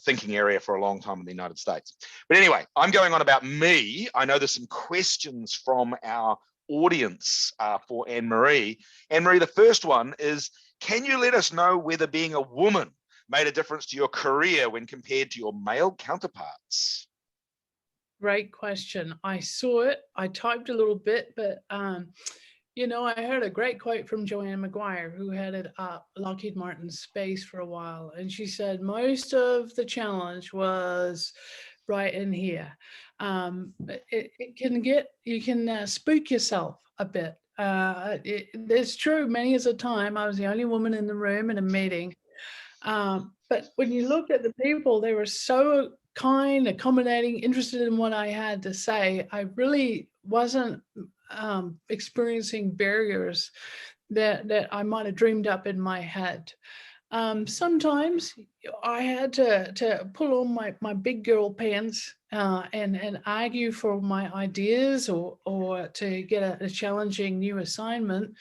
thinking area for a long time in the United States. But anyway, I'm going on about me. I know there's some questions from our audience for AnnMarie. AnnMarie, the first one is, can you let us know whether being a woman made a difference to your career when compared to your male counterparts? Great question. I saw it. I typed a little bit, but you know, I heard a great quote from Joanne McGuire, who headed up Lockheed Martin Space for a while. And she said, most of the challenge was right in here. It can get, you can spook yourself a bit. It's true, many as a time, I was the only woman in the room in a meeting. But when you looked at the people, they were so kind, accommodating, interested in what I had to say. I really wasn't experiencing barriers that I might have dreamed up in my head. Sometimes I had to pull on my big girl pants and argue for my ideas or to get a challenging new assignment.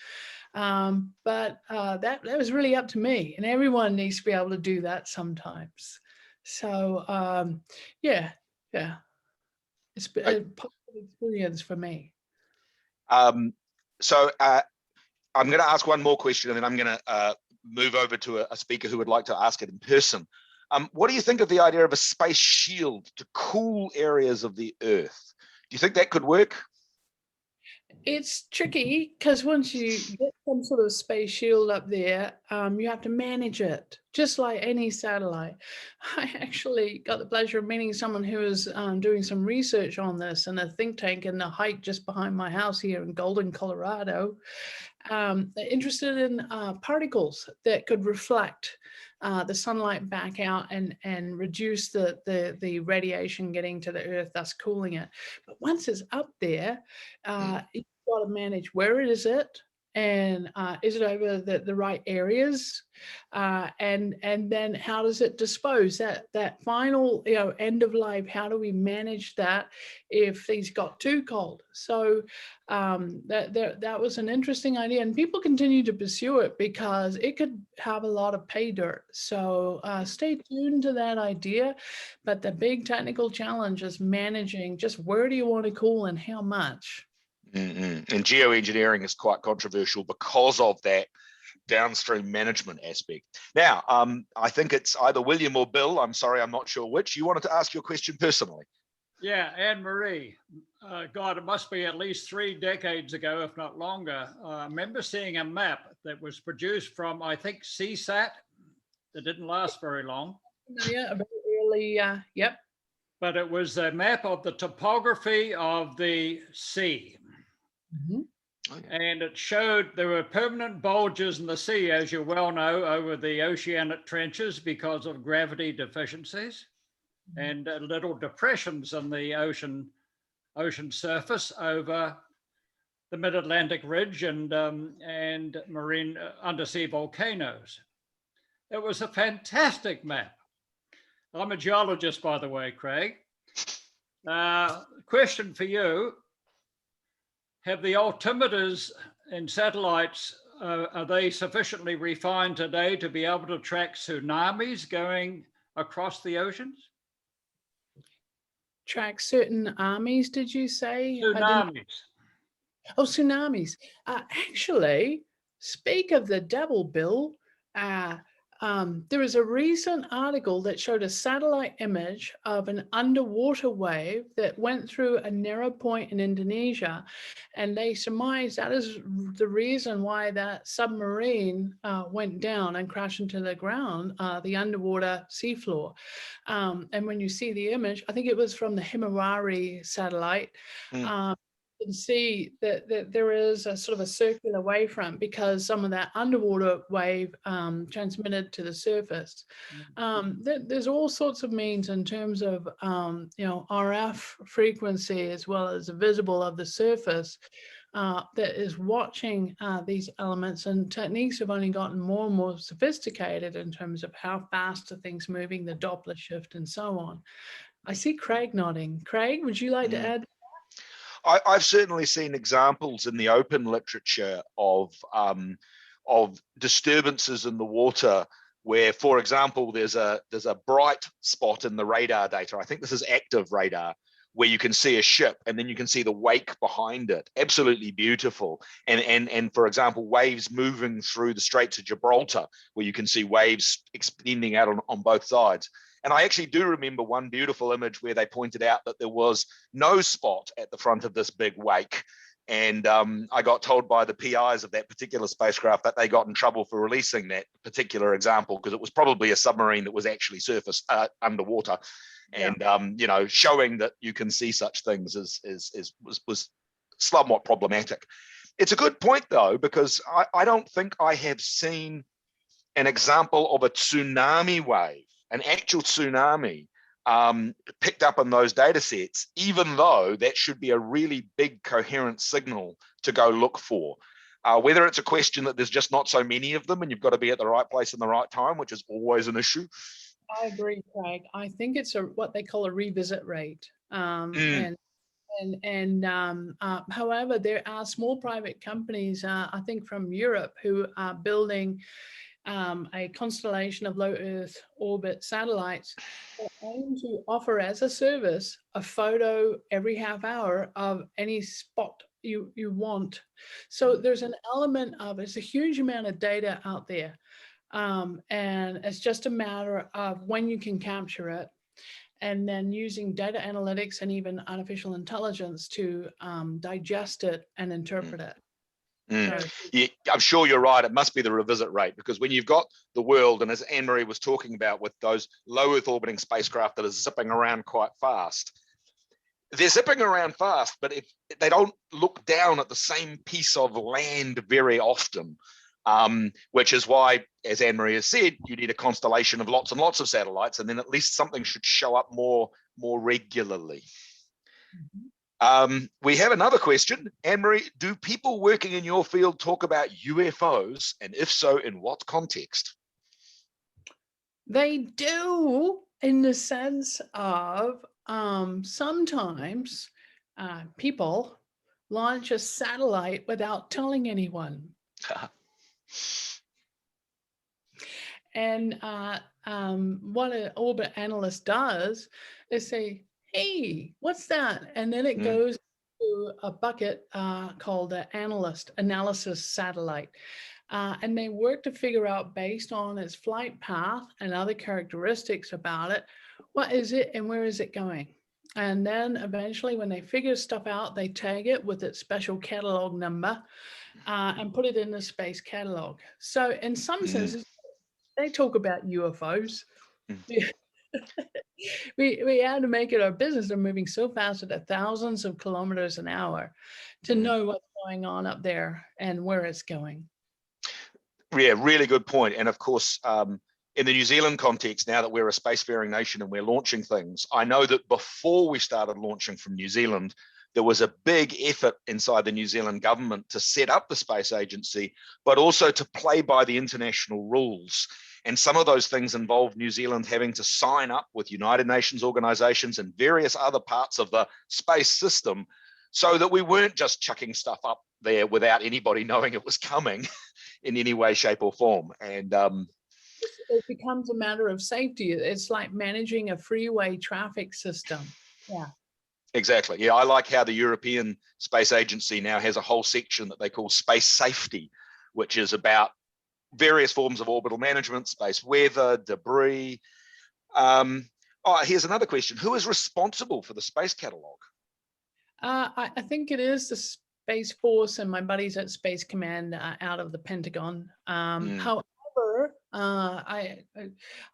But that was really up to me, and everyone needs to be able to do that sometimes. So yeah, it's been a positive experience for me. So I'm going to ask one more question, and then I'm going to move over to a speaker who would like to ask it in person. What do you think of the idea of a space shield to cool areas of the Earth? Do you think that could work? It's tricky because once you get some sort of space shield up there, you have to manage it, just like any satellite. I actually got the pleasure of meeting someone who was doing some research on this in a think tank in the height just behind my house here in Golden, Colorado. Interested in particles that could reflect the sunlight back out and reduce the radiation getting to the Earth, thus cooling it. But once it's up there, you've got to manage where is it, and is it over the right areas, and then how does it dispose that final end of life? How do we manage that if things got too cold? So that was an interesting idea, and people continue to pursue it because it could have a lot of pay dirt. So stay tuned to that idea, but the big technical challenge is managing just where do you want to cool and how much. And geoengineering is quite controversial because of that downstream management aspect. Now, I think it's either William or Bill. I'm sorry, I'm not sure which. You wanted to ask your question personally. Yeah, AnnMarie, God, it must be at least 3 decades ago, if not longer. I remember seeing a map that was produced from, I think, CSAT. That didn't last very long. Yeah, very early, yep. But it was a map of the topography of the sea. Mm-hmm. And it showed there were permanent bulges in the sea, as you well know, over the oceanic trenches because of gravity deficiencies, and little depressions in the ocean surface over the mid-Atlantic ridge and marine undersea volcanoes. It was a fantastic map. I'm a geologist, by the way, Craig. Question for you. Have the altimeters in satellites, are they sufficiently refined today to be able to track tsunamis going across the oceans? Track certain armies, did you say? Tsunamis. Oh, tsunamis. Actually, speak of the devil, Bill. There was a recent article that showed a satellite image of an underwater wave that went through a narrow point in Indonesia, and they surmised that is the reason why that submarine went down and crashed into the ground, the underwater seafloor. And when you see the image, I think it was from the Himawari satellite, you can see that there is a sort of a circular wavefront because some of that underwater wave transmitted to the surface. There's all sorts of means in terms of RF frequency as well as the visible of the surface that is watching these elements, and techniques have only gotten more and more sophisticated in terms of how fast are things moving, the Doppler shift and so on. I see Craig nodding. Craig, would you like to add? I've certainly seen examples in the open literature of disturbances in the water where, for example, there's a bright spot in the radar data. I think this is active radar, where you can see a ship and then you can see the wake behind it. Absolutely beautiful. And for example, waves moving through the Straits of Gibraltar, where you can see waves extending out on both sides. And I actually do remember one beautiful image where they pointed out that there was no spot at the front of this big wake. And I got told by the PIs of that particular spacecraft that they got in trouble for releasing that particular example, because it was probably a submarine that was actually surface underwater. And you know, showing that you can see such things was somewhat problematic. It's a good point though, because I don't think I have seen an example of a tsunami wave, an actual tsunami, picked up in those data sets, even though that should be a really big coherent signal to go look for. Whether it's a question that there's just not so many of them and you've got to be at the right place in the right time, which is always an issue. I agree, Craig. I think it's what they call a revisit rate. However, there are small private companies, I think from Europe, who are building a constellation of low Earth orbit satellites that aim to offer as a service a photo every half hour of any spot you want. So there's an element of, it's a huge amount of data out there. And it's just a matter of when you can capture it, and then using data analytics and even artificial intelligence to digest it and interpret it. So, yeah, I'm sure you're right. It must be the revisit rate, because when you've got the world, and as AnnMarie was talking about with those low Earth orbiting spacecraft that are zipping around quite fast, they're zipping around fast, but if they don't look down at the same piece of land very often. Which is why, as AnnMarie has said, you need a constellation of lots and lots of satellites, and then at least something should show up more regularly. We have another question. AnnMarie, do people working in your field talk about UFOs, and if so, in what context? they do, in the sense of sometimes people launch a satellite without telling anyone. And what an orbit analyst does is say, hey, what's that? And then it goes to a bucket called the analysis satellite. And they work to figure out, based on its flight path and other characteristics about it, what is it and where is it going? And then eventually when they figure stuff out, they tag it with its special catalog number and put it in the space catalog. So in some senses, they talk about UFOs. We had to make it our business. They're moving so fast at thousands of kilometers an hour to know what's going on up there and where it's going. Yeah, really good point. And of course, in the New Zealand context, now that we're a spacefaring nation and we're launching things, I know that before we started launching from New Zealand, there was a big effort inside the New Zealand government to set up the space agency, but also to play by the international rules. And some of those things involved New Zealand having to sign up with United Nations organizations and various other parts of the space system, so that we weren't just chucking stuff up there without anybody knowing it was coming in any way, shape or form. And it becomes a matter of safety. It's like managing a freeway traffic system. Yeah. Exactly. Yeah, I like how the European Space Agency now has a whole section that they call space safety, which is about various forms of orbital management, space weather, debris. Here's another question. Who is responsible for the space catalog? I think it is the Space Force and my buddies at Space Command out of the Pentagon. However, I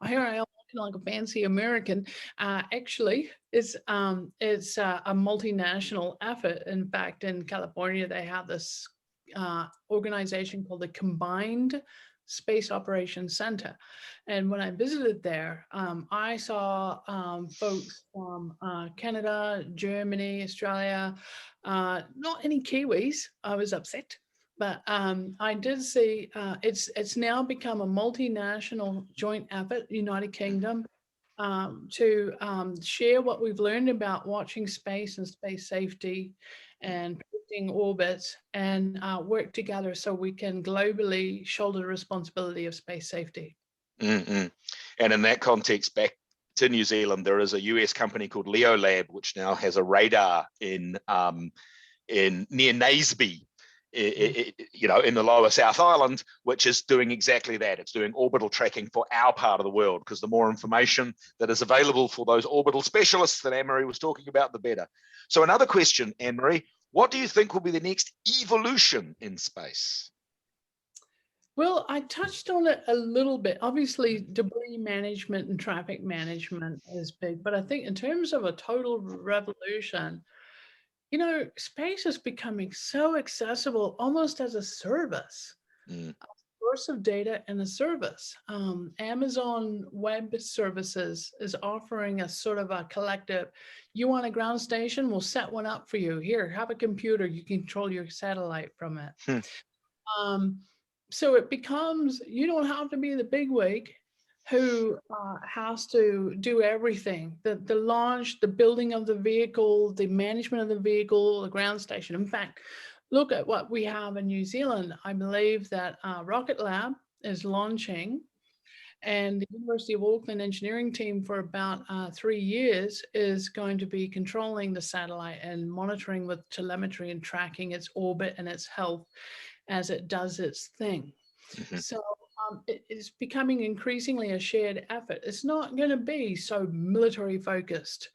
hear I am looking like a fancy American. Actually, it's a multinational effort. In fact, in California, they have this organization called the Combined Space Operations Center. And when I visited there, I saw folks from Canada, Germany, Australia, not any Kiwis. I was upset. But I did see it's now become a multinational joint effort, United Kingdom, to share what we've learned about watching space and space safety and predicting orbits, and work together so we can globally shoulder the responsibility of space safety. And in that context, back to New Zealand, there is a US company called Leolab, which now has a radar in near Naseby, you know, in the lower South Island, which is doing exactly that. It's doing orbital tracking for our part of the world, because the more information that is available for those orbital specialists that AnnMarie was talking about, the better. So another question, AnnMarie, what do you think will be the next evolution in space? Well, I touched on it a little bit. Obviously, debris management and traffic management is big, but I think in terms of a total revolution, you know, space is becoming so accessible almost as a service, a source of data and a service. Amazon Web Services is offering a sort of a collective, you want a ground station, we'll set one up for you. Here, have a computer, you control your satellite from it. So it becomes, you don't have to be the bigwig who has to do everything, the launch, the building of the vehicle, the management of the vehicle, the ground station. In fact, look at what we have in New Zealand. I believe that Rocket Lab is launching, and the University of Auckland engineering team for about 3 years is going to be controlling the satellite and monitoring with telemetry and tracking its orbit and its health as it does its thing. So it is becoming increasingly a shared effort. It's not going to be so military focused.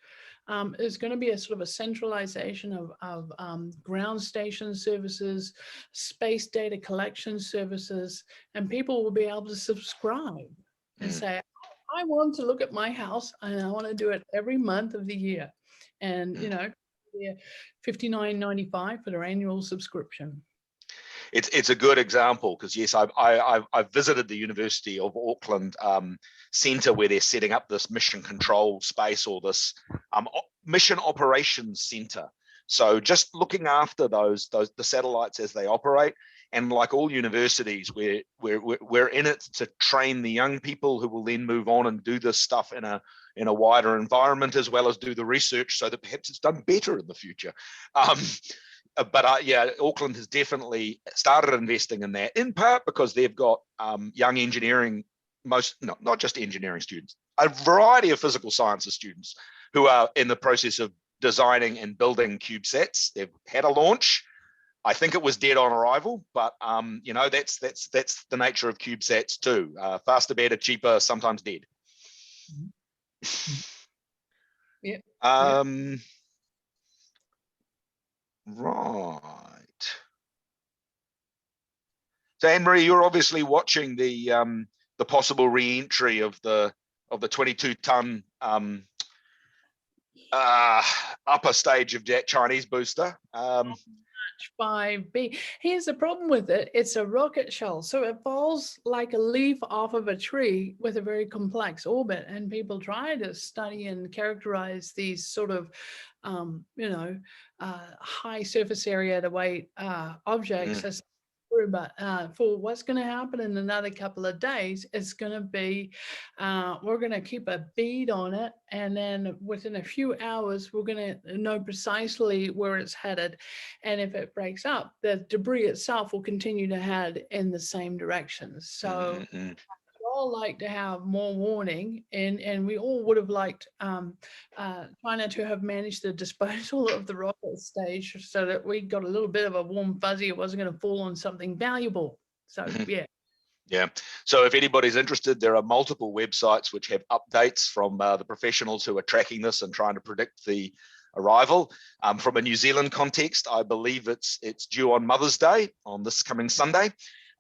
It's going to be a sort of a centralization of ground station services, space data collection services, and people will be able to subscribe and say, I want to look at my house and I want to do it every month of the year. And, you know, $59.95 for their annual subscription. It's a good example, because yes, I've visited the University of Auckland centre where they're setting up this mission control space, or this mission operations centre. So just looking after the satellites as they operate, and like all universities, we're in it to train the young people who will then move on and do this stuff in a wider environment, as well as do the research so that perhaps it's done better in the future. But yeah, Auckland has definitely started investing in that, in part because they've got young engineering, not just engineering students, a variety of physical sciences students who are in the process of designing and building CubeSats. They've had a launch. I think it was dead on arrival, but you know, that's the nature of CubeSats too. Faster, better, cheaper, sometimes dead. Yeah. Right. So AnnMarie, you're obviously watching the possible re-entry of the 22-ton upper stage of that Chinese booster. 5B. Here's the problem with it. It's a rocket shell, so it falls like a leaf off of a tree with a very complex orbit, and people try to study and characterize these sort of high surface area to weight objects as true, but for what's going to happen in another couple of days, it's going to be we're going to keep a bead on it, and then within a few hours we're going to know precisely where it's headed, and if it breaks up, the debris itself will continue to head in the same direction. So we all like to have more warning, and we all would have liked China to have managed the disposal of the rocket stage so that we got a little bit of a warm fuzzy. It wasn't going to fall on something valuable. So yeah. Yeah. So if anybody's interested, there are multiple websites which have updates from the professionals who are tracking this and trying to predict the arrival. From a New Zealand context, I believe it's due on Mother's Day, on this coming Sunday.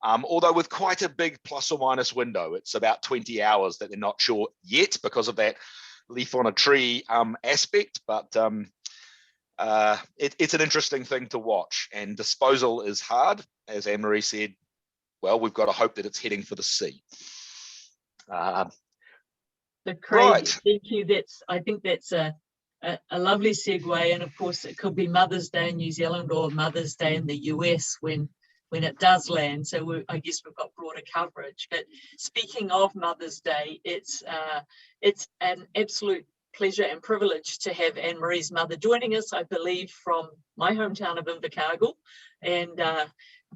Although with quite a big plus or minus window. It's about 20 hours that they're not sure yet because of that leaf on a tree aspect, but it's an interesting thing to watch, and disposal is hard. As AnnMarie said, well, we've got to hope that it's heading for the sea. So Craig, right. thank you. I think that's a lovely segue, and of course it could be Mother's Day in New Zealand or Mother's Day in the US when it does land. So I guess we've got broader coverage. But speaking of Mother's Day, it's an absolute pleasure and privilege to have AnnMarie's mother joining us, I believe, from my hometown of Invercargill, and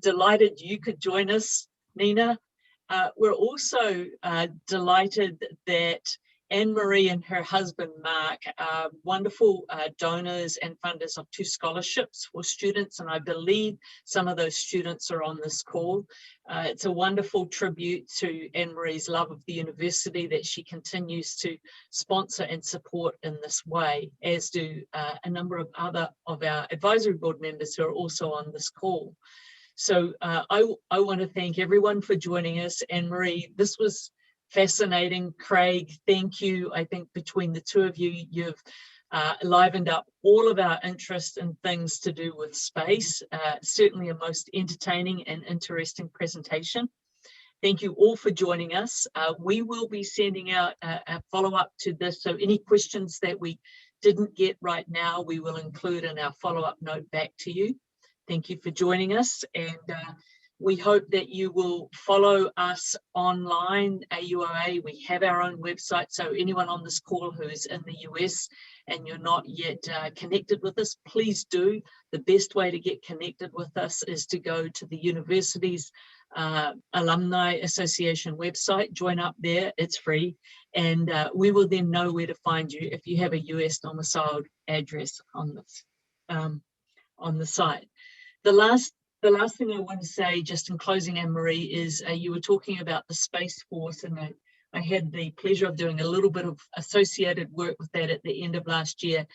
delighted you could join us, Nina. We're also delighted that AnnMarie and her husband, Mark, are wonderful donors and funders of 2 scholarships for students. And I believe some of those students are on this call. It's a wonderful tribute to AnnMarie's love of the university that she continues to sponsor and support in this way, as do a number of other of our advisory board members who are also on this call. So I want to thank everyone for joining us. AnnMarie, this was fascinating. Craig, thank you. I think between the 2 of you, you've livened up all of our interest in things to do with space. Certainly a most entertaining and interesting presentation. Thank you all for joining us. We will be sending out a follow-up to this. So any questions that we didn't get right now, we will include in our follow-up note back to you. Thank you for joining us, and we hope that you will follow us online, AUOA. We have our own website, so anyone on this call who is in the US and you're not yet connected with us, please do. The best way to get connected with us is to go to the university's Alumni Association website, join up there, it's free, and we will then know where to find you if you have a US domiciled address on this on the site. The last thing I want to say, just in closing, AnnMarie, is you were talking about the Space Force, and I had the pleasure of doing a little bit of associated work with that at the end of last year.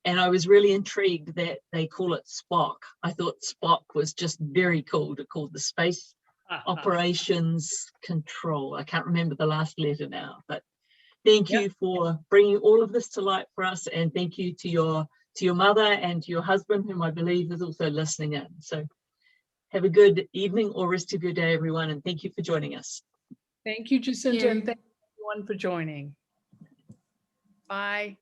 And I was really intrigued that they call it Spock. I thought Spock was just very cool to call the Space Operations Control. I can't remember the last letter now, but thank you for bringing all of this to light for us. And thank you to your mother and to your husband, whom I believe is also listening in. So have a good evening or rest of your day, everyone, and thank you for joining us. Thank you, Jacinta, and thank you everyone for joining. Bye.